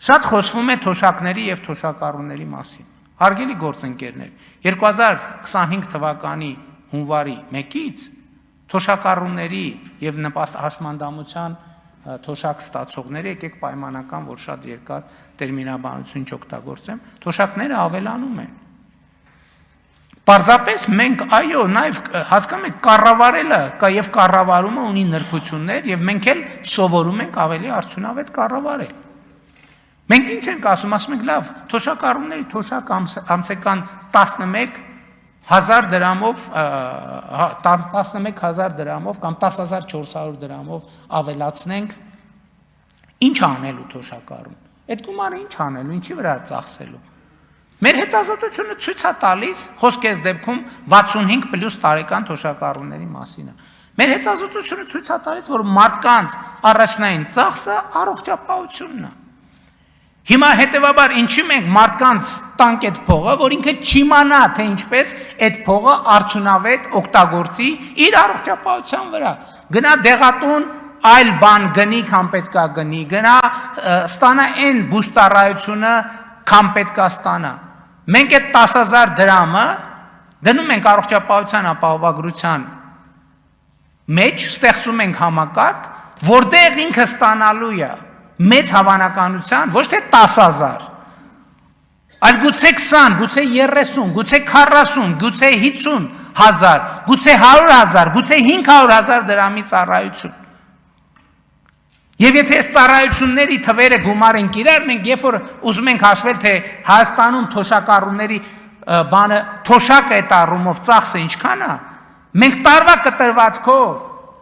Շատ խոսվում է թոշակների եւ թոշակառուների մասին։ Հարգելի գործընկերներ, 2025 թվականի հունվարի 1-ից թոշակառուների եւ նպաստ հաշմանդամության թոշակ ստացողները, եկեք պայմանական, որ շատ երկար տերմինաբանություն չօգտագործեմ, թոշակները ավելանում են։ Պարզապես մենք, այո, նաև հասկանում ենք կառավարելը կա եւ կառավարումը ունի նրբություններ եւ մենք էլ սովորում ենք ավելի արդյունավետ կառավարել։ Մենք ինչ ենք ասում ենք լավ, թոշակառուների թոշակ ամսական 11,000 դրամով 11,000 դրամով կամ 10,400 դրամով ավելացնենք, ինչ անելու թոշակառուն։ Այդ գումարը ինչ անելու, ինչի վրա ծախսելու։ Մեր հետազոտությունը ցույց է տալիս, խոսքես դեպքում 65+ տարեկան թոշակառուների մասին է։ Մեր հետազոտությունը ցույց է տալիս, որ մարդկանց առաջնային ծախսը առողջապահությունն է։ Հիմա հետևաբար ինչի մենք մարդկանց տանք այդ փողը, որ ինքը չիմանա, թե ինչպես այդ փողը արդյունավետ օգտագործի իր առողջապահության վրա։ Գնա դեղատուն այլ բան գնի, քան պետքա գնի, գնա ստանա այն բուժծառայությունը, քան պետքա ստանա։ Մենք այդ 10,000 դրամը դնում ենք առողջապահության ապահովագրության մեջ, ստեղծում ենք համակարգ, որտեղ ինքը ստանալու է մեծ հավանականության, ոչ թե 10,000, այլ գուցե 20, գուցե 30, գուցե 40, գուցե 50,000, գուցե 100,000, գուցե 500,000 դրամի ծառայություն։ Եվ եթե այս ծառայությունների թվերը գումարենք իրար, մենք երբ որ ուզում ենք հաշվել, թե Հայաստանում թոշակառուների բանը թոշակը այդ առումով ծախսը ինչքան է, մենք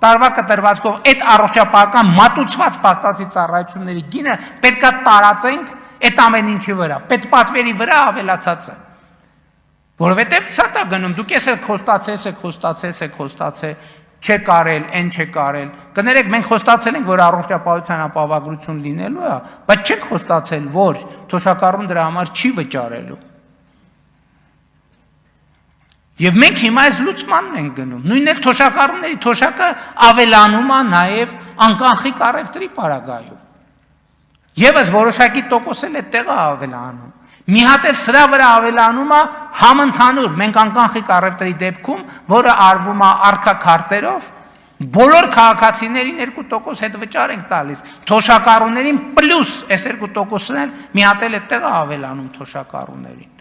տարվա կտրվածքով այդ առողջապահական մատուցված փաստացի ծառայությունների գինը պետքա տարածենք այդ ամեն ինչի վրա, պետպատվերի վրա ավելացածը։ Որովհետև շատ է գնում, դուք ես խոստացել, չեք արել, այն չեք արել։ Կներեք, մենք խոստացել ենք, որ առողջապահության ապահովագրություն լինելու է, բայց չենք խոստացել, որ թոշակառուն դրա համար չի վճարելու։ Եվ մենք հիմա այս լուծմանն ենք գնում։ Նույնն էլ թոշակառուների թոշակը ավելանում է նաև անկանխիկ առևտրի պարագայում։ Եվս որոշակի տոկոս էլ այդտեղ է ավելանում։ Մի հատ էլ սրա վրա ավելանում է համընդհանուր, մենք անկանխիկ առևտրի դեպքում, որը արվում է առքա քարտերով, բոլոր քաղաքացիներին 2% հետ վճար ենք տալիս, թոշակառուներին պլյուս այս 2%-ն էլ մի հատ էլ այդտեղ է ավելանում թոշակառուներին։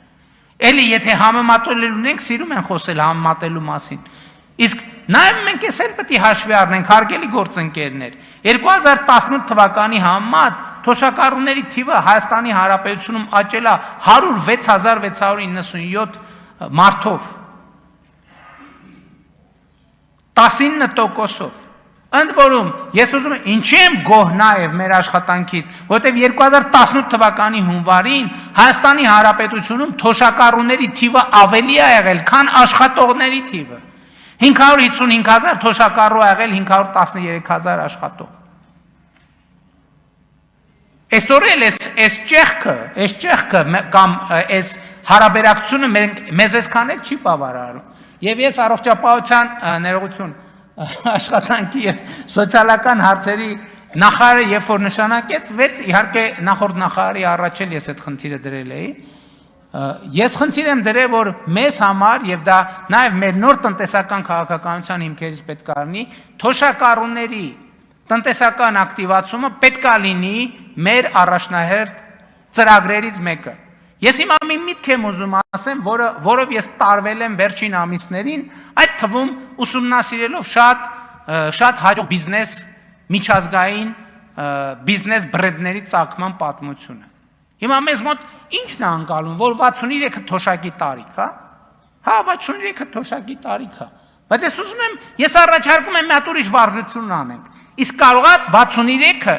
Էլի եթե համեմատելու ունենք, սիրում են խոսել համեմատելու մասին։ Իսկ նաև մենք էս էլ պետք է հաշվի առնենք, հարգելի գործընկերներ, 2018 թվականի համեմատ թոշակառուների թիվը Հայաստանի Հանրապետությունում աճել է 106,697 մարդով, 19%-ով։ Ընդ որում, ես ուզում եմ, ինչի եմ գոհ նաև մեր աշխատանքից, որտեղ 2018 թվականի հունվարին Հայաստանի Հանրապետությունում թոշակառուների թիվը ավելի է եղել, քան աշխատողների թիվը։ 555,000 թոշակառու ա եղել, 513,000 աշխատող։ Այսօր էլ այս ճեղքը կամ այս հարաբերակցությունը մեզ այսքան էլ չի բավարարում։ Եվ ես առողջապահության ներողություն աշխատանքի եւ սոցիալական հարցերի նախարարը երբ որ նշանակեց, իհարկե նախորդ նախարարի առաջ էլ ես այդ խնդիրը դրել էի։ Ես խնդիր եմ դրել, որ մեզ համար եւ դա նաեւ մեր նոր տնտեսական քաղաքականության հիմքերից պետք է լինի, թոշակառուների տնտեսական ակտիվացումը պետք է լինի մեր առաջնահերթ ծրագրերից մեկը։ Ես հիմա մի միտք եմ ուզում ասեմ, որով ես տարվել եմ վերջին ամիսներին, այդ թվում ուսումնասիրելով շատ հաջող բիզնես, միջազգային բիզնես բրենդների ծագման պատմությունը։ Հիմա մեզ մոտ ի՞նչն է անցալում, որ 63-ը թոշակի տարիք, հա? Հա, 63-ը թոշակի տարիք է։ Բայց ես ուզում եմ, ես առաջարկում եմ մի հատ ուրիշ վարժություն անենք։ Իսկ կարող է 63-ը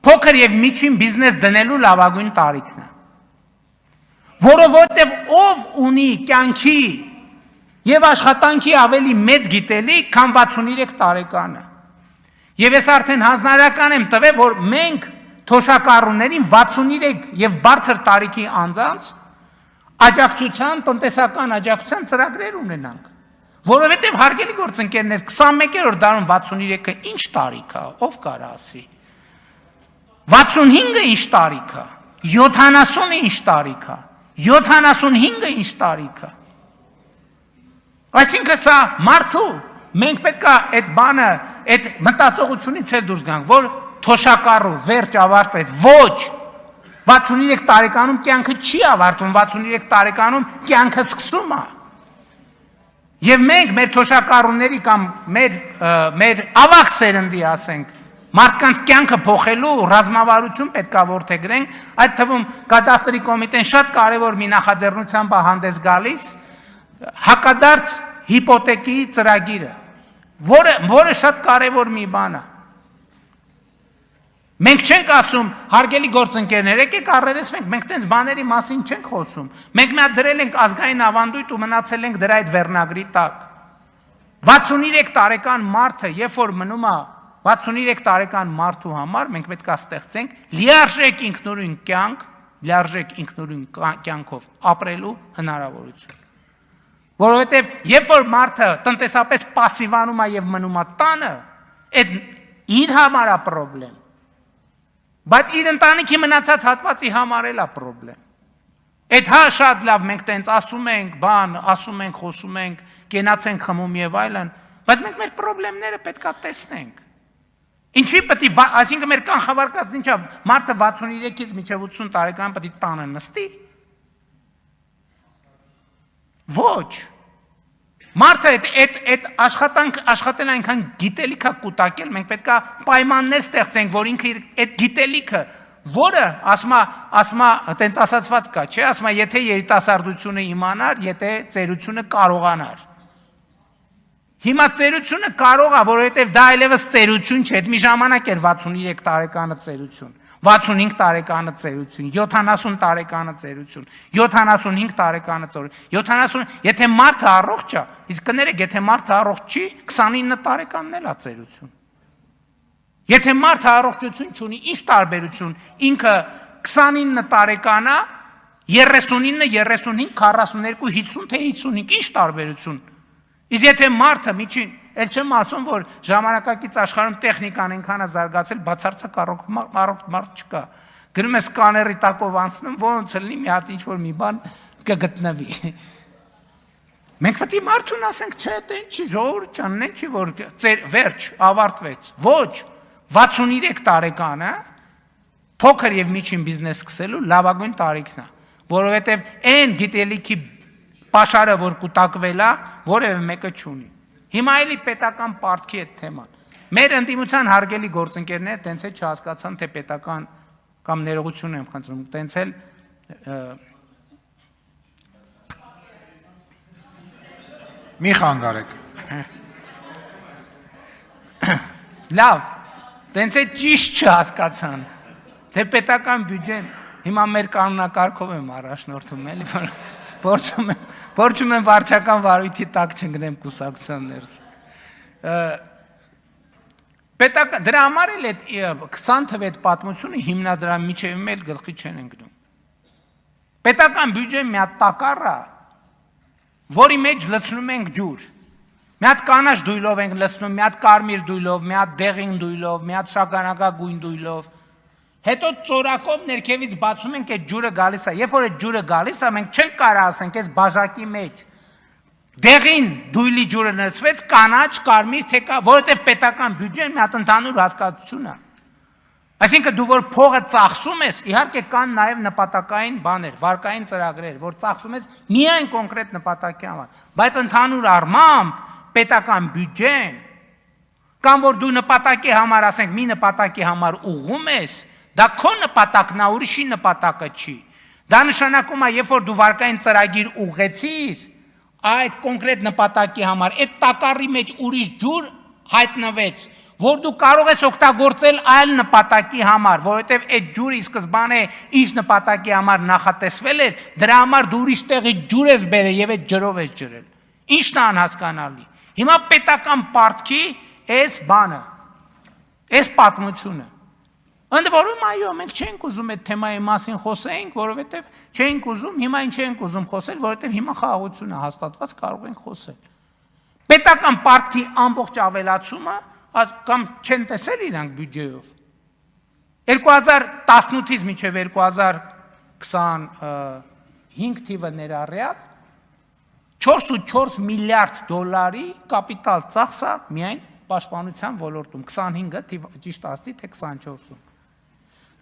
փոքր եւ միջին բիզնես դնելու լավագույն տարիքն է։ Որովհետև ով ունի կյանքի եւ աշխատանքի ավելի մեծ գիտելիք, քան 63 տարեկանը։ Եվ ես արդեն հանձնարարական եմ տվել, որ մենք թոշակառուներին 63 եւ բարձր տարիքի անձանց աջակցության, տնտեսական աջակցության ծրագրեր ունենանք։ Որովհետև հարգելի գործընկերներ, 21-րդ դարում 63-ը ինչ տարիք է, ով կարա ասի։ 65-ը ինչ տարիք է, 70-ը ինչ տարիք է, 75-ը ինչ տարիք է։ Այսինքն սա մարդու, մենք պետք է այդ բանը, այդ մտածողությունից էլ դուրս գանք, որ թոշակառու վերջ ավարտվեց, ոչ, 63 տարեկանում կյանքը չի ավարտում, 63 տարեկանում կյանքը սկսում է։ Եվ մենք մեր թոշակառուների կամ մեր ավակ սերնդի ասենք, մարդկանց կյանքը փոխելու ռազմավարություն պետք է որդեգրենք, այդ թվում կադաստրի կոմիտեն շատ կարևոր մի նախաձեռնությամբ հանդես գալիս, հակադարձ հիպոթեկի ծրագիրը, որը շատ կարևոր մի բան է։ Մենք չենք ասում, հարգելի գործընկերներ, եկեք առերեսվենք, մենք տենց բաների մասին չենք խոսում։ Մենք մի հատ դրել ենք ազգային ավանդույթ ու մնացել ենք դրա այդ վերնագրի տակ։ 63 տարեկան մարդը, երբ որ մնում է 63 տարեկան մարդու համար, մենք պետք է ստեղծենք լիարժեք ինքնուրույն կյանք, լիարժեք ինքնուրույն կյանքով ապրելու հնարավորություն։ Որովհետև երբ որ մարդը տնտեսապես պասիվանում է եւ մնում է տանը, այդ իր համար է խնդրեմ։ Բայց իր ընտանիքի մնացած հատվածի համար էլ է խնդրեմ։ Այդ հա շատ լավ մենք տենց ասում ենք, ասում ենք, խոսում ենք, կենացենք, խմում եւ այլն, բայց մենք մեր խնդիրները պետքա տեսնենք։ Ինչի պետք է, այսինքն մեր կանխավարկածն ինչա, մարդը 63-ից մինչև 80 տարեկան պետք է տանը նստի։ Ոչ։ Մարդը այդ աշխատել այնքան գիտելիք է կուտակել, մենք պետք է պայմաններ ստեղծենք, որ ինքը այդ գիտելիքը, որը ասма տենց ասացված կա, չէ, ասма եթե երիտասարդությունը իմանար, եթե ծերությունը կարողանար։ Հիմա ծերությունը կարող է, որովհետև դա այլևս ծերություն չէ, այդ մի ժամանակ էր 63 տարեկանը ծերություն, 65 տարեկանը ծերություն, 70 տարեկանը ծերություն, 75 տարեկանը ծերություն, եթե մարդը առողջ է, իսկ կներեք, եթե մարդը առողջ չի, 29 տարեկանն էլ է ծերություն։ Եթե մարդը առողջություն չունի, ինչ տարբերություն, ինքը 29 տարեկան է, 39, 35, 42, 50 թե 55, ինչ տարբերություն։ Իսկ եթե մարդը միջին, էլ չեմ ասում, որ ժամանակակից աշխարհում տեխնիկան այնքան է զարգացել, բացարձակ առողջ մարդ չկա։ Գնում ես սկաների տակով անցնում, ոնց լինի մի հատ ինչ-որ մի բան կգտնվի։ Մենք պետք է մարդուն ասենք, չէ, դա ինչի, ժողովուրդ ջան, ինչի որ վերջ, ավարտվեց։ Ոչ, 63 տարեկանը փոքր եւ միջին բիզնես սկսելու լավագույն տարիքն է, որովհետեւ այն գիտելիքի պաշարը, որ կուտակվել է, որևէ մեկը չունի։ Հիմա էլի պետական պարտքի այդ թեման։ Մեր ընդդիմության հարգելի գործընկերները տենց էլ չհասկացան, թե պետական կամ ներողություն եմ խնդրում, տենց էլ մի խանգարեք։ Լավ, տենց էլ ճիշտ չհասկացան, թե պետական բյուջեն, հիմա մեր կանոնակարգով եմ առաջնորդում, էլի, փորձում եմ վարչական վարույթի տակ չընկնեմ կուսակցության ներս։ Դրա համար էլ այդ 20 թվի այդ պատմությունը հիմնադրամի միջևում էլ գլխի չեն ընկնում։ Պետական բյուջեն մի հատ տակառ է, որի մեջ լցնում ենք ջուր։ Մի հատ կանաչ դույլով ենք լցնում, մի հատ կարմիր դույլով, մի հատ դեղին դույլով, մի հատ շագանակագույն դույլով։ Հետո ծորակով ներքևից բացում ենք այդ ջուրը գալիս է։ Երբ որ այդ ջուրը գալիս է, մենք չենք կարող ասենք այս բաժակի մեջ դեղին դույլի ջուրը լցվեց, կանաչ, կարմիր, թե կա, որովհետև պետական բյուջեն մի հատ ընդհանուր հասկացություն է։ Այսինքն դու որ փողը ծախսում ես, իհարկե կան նաև նպատակային բաներ, վարկային ծրագրեր, որ ծախսում ես միայն կոնկրետ նպատակի համար, բայց ընդհանուր առմամբ պետական բյուջեն կամ որ դու նպատակի համար, ասենք, մի նպատակի համար ուղղում ես, դա քո նպատակն է, ուրիշի նպատակը չի։ Դա նշանակում է, երբ որ դու վարկային ծրագիր ուղղեցիր, այդ կոնկրետ նպատակի համար, այդ տակառի մեջ ուրիշ ջուր հայտնվեց, որ դու կարող ես օգտագործել այլ նպատակի համար, որովհետև այդ ջուրը ի սկզբանե ինչ նպատակի համար նախատեսվել էր, դրա համար դու ուրիշ տեղի ջուր ես բերել եւ այդ ջրով ես ջրել։ Ինչն է անհասկանալի։ Հիմա պետական պարտքի այս բանը, այս պատմությունը։ Ընդ որում, այո, մենք չենք ուզում այդ թեմայի մասին խոսենք, որովհետև չենք ուզում, հիմա ինչ ենք ուզում խոսել, որովհետև հիմա խաղաղությունը հաստատված կարող ենք խոսել։ Պետական պարտքի ամբողջ ավելացումը կամ չեն տեսել իրանք բյուջեով։ 2018-ից մինչև 2025 թիվը ներառյալ 4.4 միլիարդ դոլարի կապիտալ ծախսա միայն պաշտպանության ոլորտում, 25-ը ճիշտ ասի, թե 24-ում։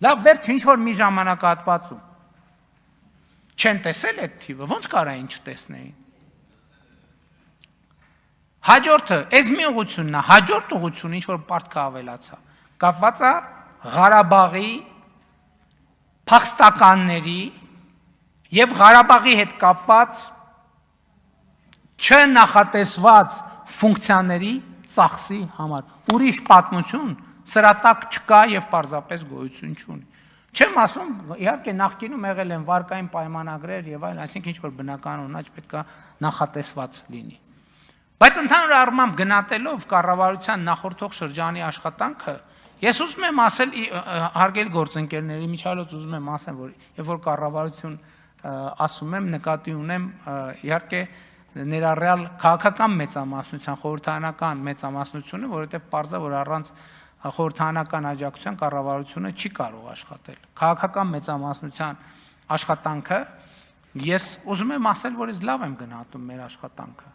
Լավ, վերջ ինչ-որ մի ժամանակահատվածում չեն տեսել այդ թիվը, ոնց կարային չտեսնեին։ Հաջորդը, այս մի ուղղությունն է, հաջորդ ուղղությունը ինչ-որ պարտքը ավելացա, կապված է Ղարաբաղի փախստականների և Ղարաբաղի հետ կապված չնախատեսված ֆունկցիաների ծախսի համար։ Ուրիշ պատմություն սրա տակ չկա և պարզապես գոյություն չունի։ Չեմ ասում, իհարկե նախկինում եղել են վարկային պայմանագրեր և այլ, այսինքն ինչ-որ բնական ունաչ պետք է նախատեսված լինի։ Բայց ընդհանուր առմամբ գնահատելով կառավարության նախորդող շրջանի աշխատանքը, ես ուզում եմ ասել հարգելի գործընկերների միջալոց ուզում եմ ասեմ, որ երբ որ կառավարություն ասում եմ, նկատի ունեմ իհարկե ներառյալ քաղաքական մեծամասնության, խորհրդարանական մեծամասնությունը, որովհետև պարզ է, որ առանց խորհրդարանական աջակցության կառավարությունը չի կարող աշխատել։ Քաղաքական մեծամասնության աշխատանքը ես ուզում եմ ասել, որ ես լավ եմ գնահատում մեր աշխատանքը։